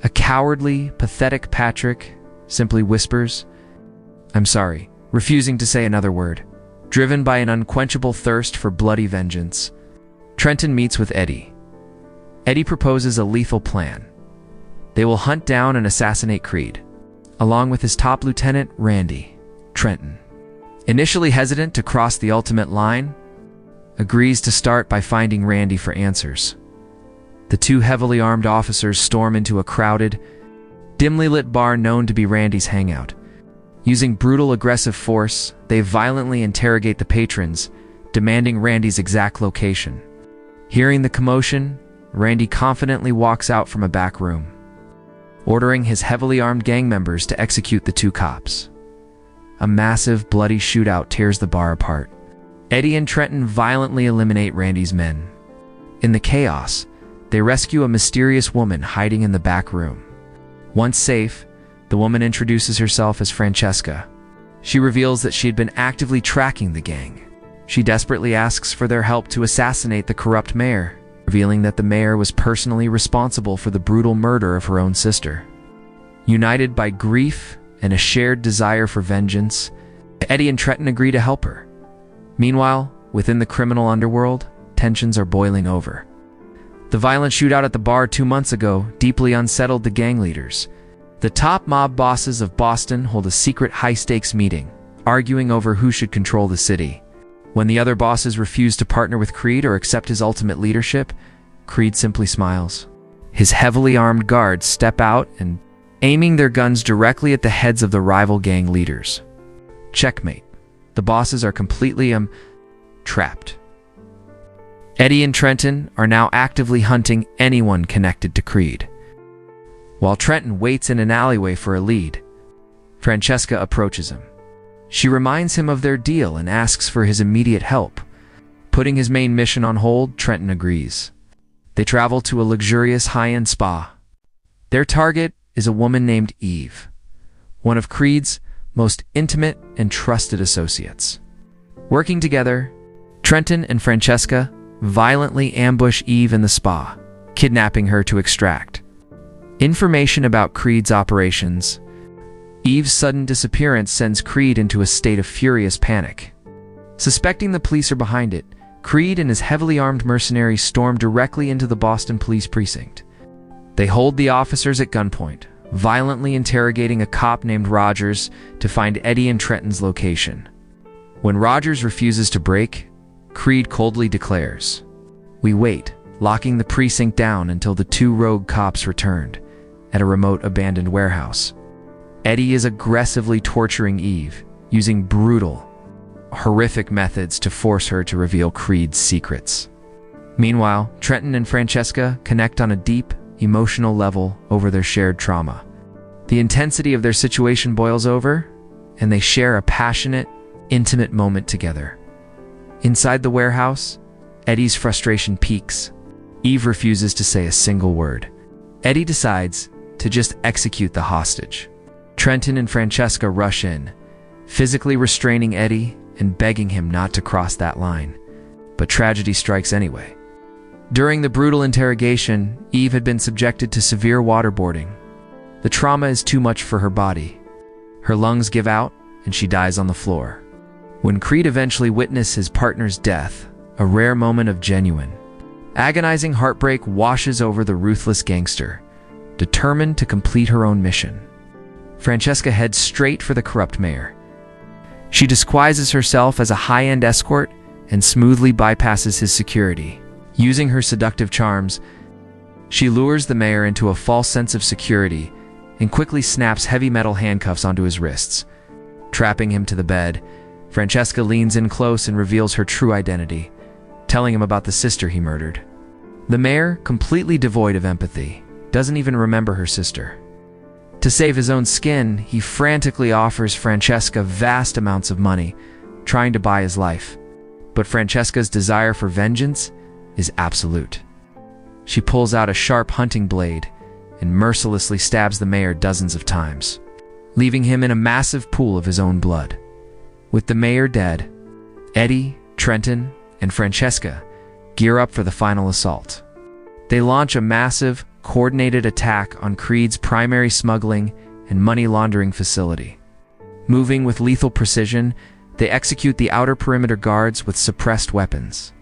A cowardly, pathetic Patrick simply whispers, "I'm sorry," refusing to say another word. Driven by an unquenchable thirst for bloody vengeance, Trenton meets with Eddie. Eddie proposes a lethal plan. They will hunt down and assassinate Creed, along with his top lieutenant, Randy. Trenton, initially hesitant to cross the ultimate line, agrees to start by finding Randy for answers. The two heavily armed officers storm into a crowded, dimly lit bar known to be Randy's hangout. Using brutal, aggressive force, they violently interrogate the patrons, demanding Randy's exact location. Hearing the commotion, Randy confidently walks out from a back room, ordering his heavily armed gang members to execute the two cops. A massive, bloody shootout tears the bar apart. Eddie and Trenton violently eliminate Randy's men. In the chaos, they rescue a mysterious woman hiding in the back room. Once safe, the woman introduces herself as Francesca. She reveals that she had been actively tracking the gang. She desperately asks for their help to assassinate the corrupt mayor, revealing that the mayor was personally responsible for the brutal murder of her own sister. United by grief and a shared desire for vengeance, Eddie and Trenton agree to help her. Meanwhile, within the criminal underworld, tensions are boiling over. The violent shootout at the bar 2 months ago deeply unsettled the gang leaders. The top mob bosses of Boston hold a secret high-stakes meeting, arguing over who should control the city. When the other bosses refuse to partner with Creed or accept his ultimate leadership, Creed simply smiles. His heavily armed guards step out and aiming their guns directly at the heads of the rival gang leaders. Checkmate. The bosses are completely trapped. Eddie and Trenton are now actively hunting anyone connected to Creed. While Trenton waits in an alleyway for a lead, Francesca approaches him. She reminds him of their deal and asks for his immediate help. Putting his main mission on hold, Trenton agrees. They travel to a luxurious high-end spa. Their target is a woman named Eve, one of Creed's most intimate and trusted associates. Working together, Trenton and Francesca violently ambush Eve in the spa, kidnapping her to extract information about Creed's operations. Eve's sudden disappearance sends Creed into a state of furious panic. Suspecting the police are behind it, Creed and his heavily armed mercenaries storm directly into the Boston police precinct. They hold the officers at gunpoint, violently interrogating a cop named Rogers to find Eddie and Trenton's location. When Rogers refuses to break, Creed coldly declares, "We wait," locking the precinct down until the two rogue cops returned at a remote abandoned warehouse. Eddie is aggressively torturing Eve, using brutal, horrific methods to force her to reveal Creed's secrets. Meanwhile, Trenton and Francesca connect on a deep, emotional level over their shared trauma. The intensity of their situation boils over, and they share a passionate, intimate moment together. Inside the warehouse, Eddie's frustration peaks. Eve refuses to say a single word. Eddie decides to just execute the hostage. Trenton and Francesca rush in, physically restraining Eddie and begging him not to cross that line. But tragedy strikes anyway. During the brutal interrogation, Eve had been subjected to severe waterboarding. The trauma is too much for her body. Her lungs give out, and she dies on the floor. When Creed eventually witnesses his partner's death, a rare moment of genuine, agonizing heartbreak washes over the ruthless gangster, determined to complete her own mission. Francesca heads straight for the corrupt mayor. She disguises herself as a high-end escort and smoothly bypasses his security. Using her seductive charms, she lures the mayor into a false sense of security and quickly snaps heavy metal handcuffs onto his wrists. Trapping him to the bed, Francesca leans in close and reveals her true identity, telling him about the sister he murdered. The mayor, completely devoid of empathy, doesn't even remember her sister. To save his own skin, he frantically offers Francesca vast amounts of money, trying to buy his life. But Francesca's desire for vengeance is absolute. She pulls out a sharp hunting blade and mercilessly stabs the mayor dozens of times, leaving him in a massive pool of his own blood. With the mayor dead, Eddie, Trenton, and Francesca gear up for the final assault. They launch a massive, coordinated attack on Creed's primary smuggling and money laundering facility. Moving with lethal precision, they execute the outer perimeter guards with suppressed weapons.